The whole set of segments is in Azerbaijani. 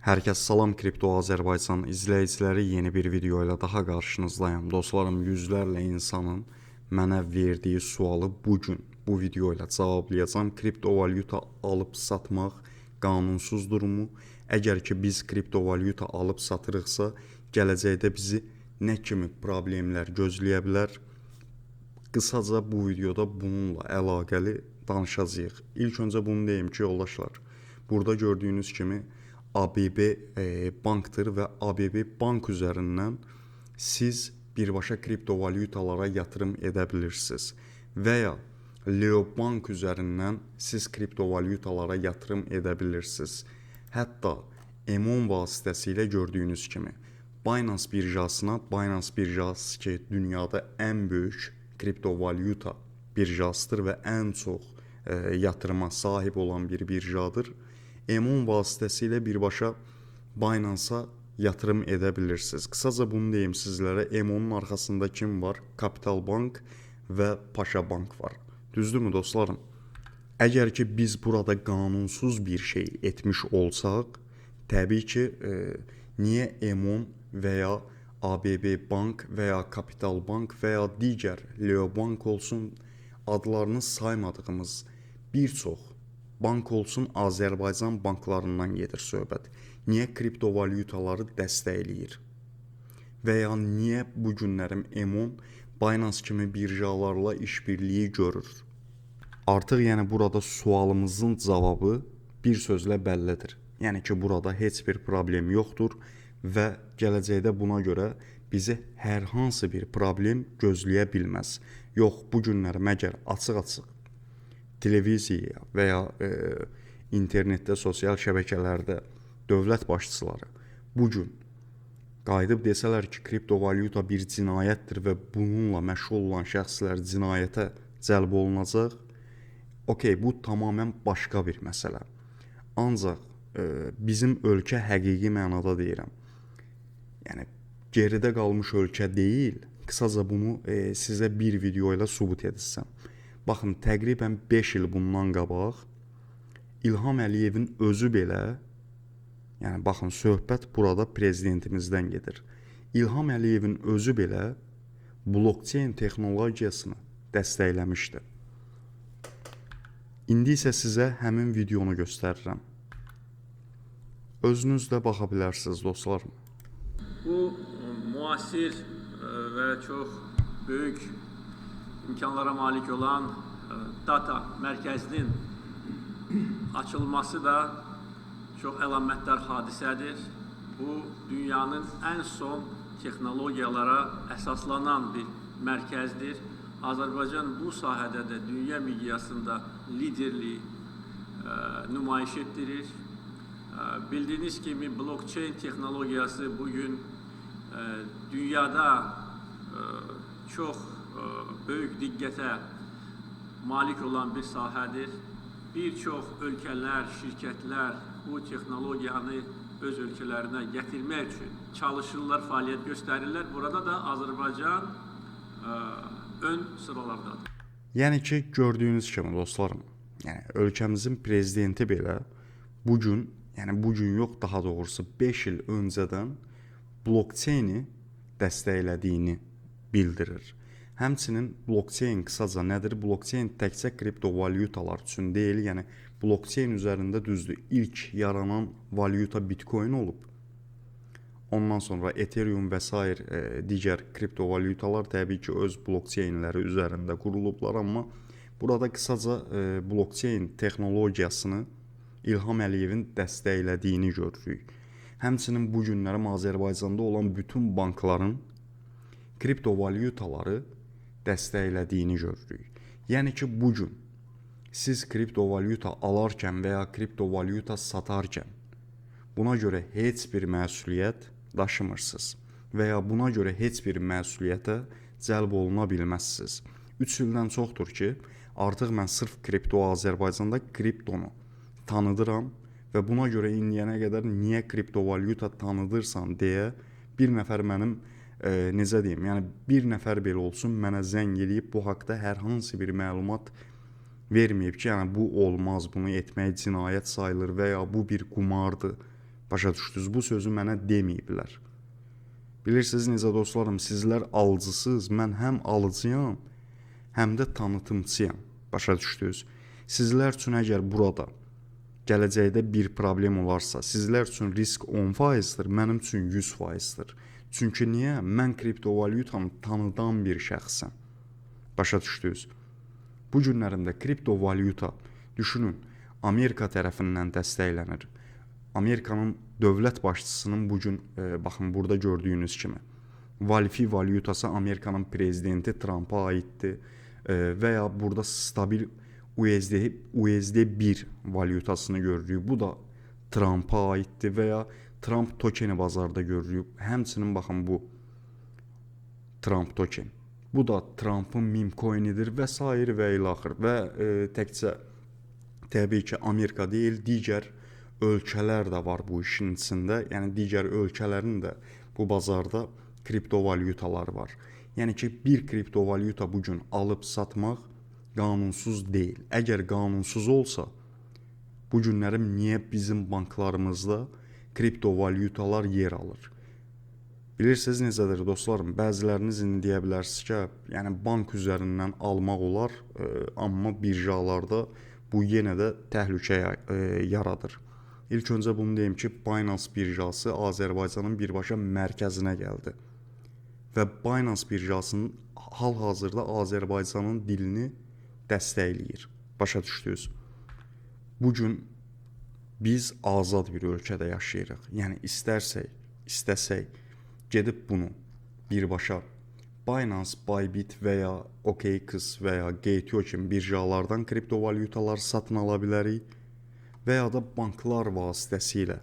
Hər kəs salam, Kripto Azərbaycan izləyiciləri, yeni bir video ilə daha qarşınızdayım. Dostlarım, yüzlərlə insanın mənə verdiyi sualı bu video ilə cavablayacağam. Kriptovalyuta alıb satmaq qanunsuzdurumu? Əgər ki biz kriptovalyuta alıb satırıqsa, gələcəkdə bizi nə kimi problemlər gözləyə bilər? Qısaca bu videoda bununla əlaqəli danışacağıq. İlk öncə bunu deyim ki, yoldaşlar, burada gördüyünüz kimi ABB bankdır və ABB bank üzərindən siz birbaşa kriptovalyutalara yatırım edə bilirsiniz və ya Leo Bank üzərindən siz kriptovalyutalara yatırım edə bilirsiniz. Hətta Emon vasitəsilə gördüyünüz kimi Binance birjasına, Binance birjası ki dünyada ən böyük kriptovalyuta birjasıdır və ən çox yatırıma sahib olan bir birjadır. Emon vasitəsilə birbaşa Binance-a yatırım edə bilirsiniz. Qısaca bunu deyim sizlərə, Emonun arxasında kim var? Kapital Bank və Paşa Bank var. Düzdürmü dostlarım? Əgər ki biz burada qanunsuz bir şey etmiş olsaq, təbii ki niyə Emon və ya ABB Bank və ya Kapital Bank və ya digər Leo Bank olsun, adlarını saymadığımız bir çox bank olsun, Azərbaycan banklarından gedir söhbət. Niyə kriptovalyutaları dəstəkləyir? Və ya niyə bu günlərim Emon Binance kimi birjalarla işbirliyi görür? Artıq yəni burada sualımızın cavabı bir sözlə bəllidir. Yəni ki burada heç bir problem yoxdur və gələcəkdə buna görə bizi hər hansı bir problem gözləyə bilməz. Yox, bu günlərim əgər açıq-açıq televiziya və ya internetdə, sosial şəbəkələrdə dövlət başçıları bugün qayıdıb desələr ki, kriptovalyuta bir cinayətdir və bununla məşğul olan şəxslər cinayətə cəlb olunacaq, okey, bu tamamən başqa bir məsələ. Ancaq bizim ölkə həqiqi mənada deyirəm, yəni geridə qalmış ölkə deyil, qısaca bunu sizə bir video ilə sübut edilsəm. Baxın, təqribən 5 il bundan qabaq İlham Əliyevin özü belə, yəni baxın, söhbət burada prezidentimizdən gedir. İlham Əliyevin özü belə blockchain texnologiyasını dəstəkləmişdi. İndi isə sizə həmin videonu göstərirəm. Özünüz də baxa bilərsiniz, dostlarım. Bu müasir və çox böyük imkanlara malik olan data mərkəzinin açılması da çox əlamətdar hadisədir. Bu, dünyanın ən son texnologiyalara əsaslanan bir mərkəzdir. Azərbaycan bu sahədə də dünya miqyasında liderliyi nümayiş etdirir. Bildiyiniz kimi blockchain texnologiyası bugün dünyada çox böyük diqqətə malik olan bir sahədir. Bir çox ölkələr, şirkətlər bu texnologiyanı öz ölkələrinə gətirmək üçün çalışırlar, fəaliyyət göstərirlər. Burada da Azərbaycan ön sıralardadır. Yəni ki, gördüyünüz kimi dostlarım, yəni ölkəmizin prezidenti belə bugün, yəni bugün yox, daha doğrusu 5 il öncədən blockchaini dəstəklədiyini bildirir. Həmçinin blockchain qısaca nədir? Blockchain təkcə kriptovalyutalar üçün deyil, yəni blockchain üzərində düzdür, ilk yaranan valyuta Bitcoin olub. Ondan sonra Ethereum və sair digər kriptovalyutalar təbii ki öz blockchainləri üzərində qurulublar, amma burada qısaca blockchain texnologiyasını İlham Əliyevin dəstəklədiyini görürük. Həmçinin bu günlərim Azərbaycanda olan bütün bankların kriptovalyutaları dəstəklədiyini görürük. Yəni ki, bugün siz kriptovalyuta alarkən və ya kriptovalyuta satarkən buna görə heç bir məsuliyyət daşımırsınız və ya buna görə heç bir məsuliyyətə cəlb oluna bilməzsiniz. 3 ildən çoxdur ki, artıq mən sırf Kripto Azərbaycanda kriptonu tanıdıram və buna görə indiyənə qədər niyə kriptovalyuta tanıdırsan deyə bir nəfər mənim necə deyim, yəni bir nəfər belə olsun mənə zəng eləyib bu haqda hər hansı bir məlumat verməyib ki, yəni bu olmaz, bunu etmək cinayət sayılır və ya bu bir qumardır Başa düşdünüz? Bu sözü mənə deməyiblər. Bilirsiniz necə dostlarım, sizlər alıcısınız, mən həm alıcıyam, həm də tanıtımçıyam. Başa düşdünüz? Sizlər üçün əgər burada gələcəkdə bir problem olarsa, sizlər üçün risk 10%-dir, mənim üçün 100%-dir. Çünki niyə? Mən kriptovalyutanı tanıdan bir şəxsəm. Başa düşdünüz? Bu günlərimdə kriptovalyuta, düşünün, Amerika tərəfindən dəstəklənir. Amerikanın dövlət başçısının bugün, baxın burada gördüyünüz kimi, Valfi valyutası Amerikanın prezidenti Trump'a aiddir və ya burada stabil USD1 valyutasını görürük. Bu da Trump'a aiddir və ya Trump tokeni bazarda görürük. Həmçinin baxın bu Trump token. Bu da Trump'ın meme coin'idir və s. və ilaxır. Və təkcə təbii ki Amerika deyil, digər ölkələr də var bu işin içində. Yəni digər ölkələrin də bu bazarda kriptovalyutaları var. Yəni ki bir kriptovalyuta bugün alıb satmaq qanunsuz deyil. Əgər qanunsuz olsa, bu günlərim niyə bizim banklarımızda kriptovalyutalar yer alır? Bilirsiniz necədir dostlarım? Bəziləriniz indi deyə bilərsiniz ki, yəni bank üzərindən almaq olar, amma birjalarda bu yenə də təhlükə yaradır. İlk öncə bunu deyim ki, Binance birjası Azərbaycanın birbaşa mərkəzinə gəldi. Və Binance birjasının hal-hazırda Azərbaycanın dilini dəstəkləyir. Başa düşdünüz? Bugün biz azad bir ölkədə yaşayırıq. Yəni istəsək gedib bunu birbaşa Binance, Bybit və ya OKX və ya Gate.io kimi birjalardan kriptovalyutalar satın ala bilərik və ya da banklar vasitəsilə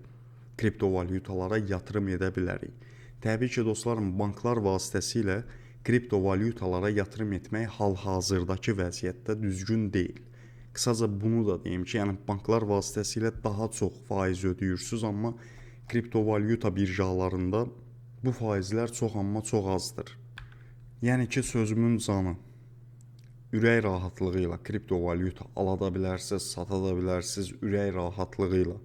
kriptovalyutalara yatırım edə bilərik. Təbii ki dostlarım, banklar vasitəsilə kriptovalyutalara yatırım etmək hal-hazırdakı vəziyyətdə düzgün deyil. Qısaca bunu da deyim ki, yəni banklar vasitəsilə daha çox faiz ödəyirsiniz, amma kriptovalyuta birjalarında bu faizlər çox amma çox azdır. Yəni ki sözümün canı, ürək rahatlığı ilə kriptovalyuta alada bilərsiniz, satada bilərsiniz, ürək rahatlığı ilə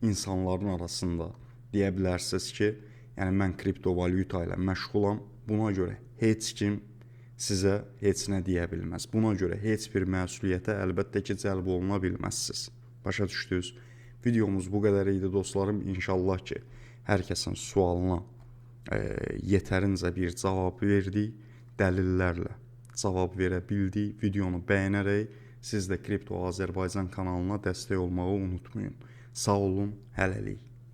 insanların arasında deyə bilərsiniz ki, yəni mən kriptovalyuta ilə məşğulam, buna görə heç kim sizə heç nə deyə bilməz. Buna görə heç bir məsuliyyətə əlbəttə ki cəlb oluna bilməzsiniz. Başa düşdünüz? Videomuz bu qədər idi dostlarım. İnşallah ki hər kəsin sualına yetərincə bir cavab verdik, dəlillərlə cavab verə bildik. Videonu bəyənərək siz də Kripto Azərbaycan kanalına dəstək olmağı unutmayın. Sağ olun, hələlik.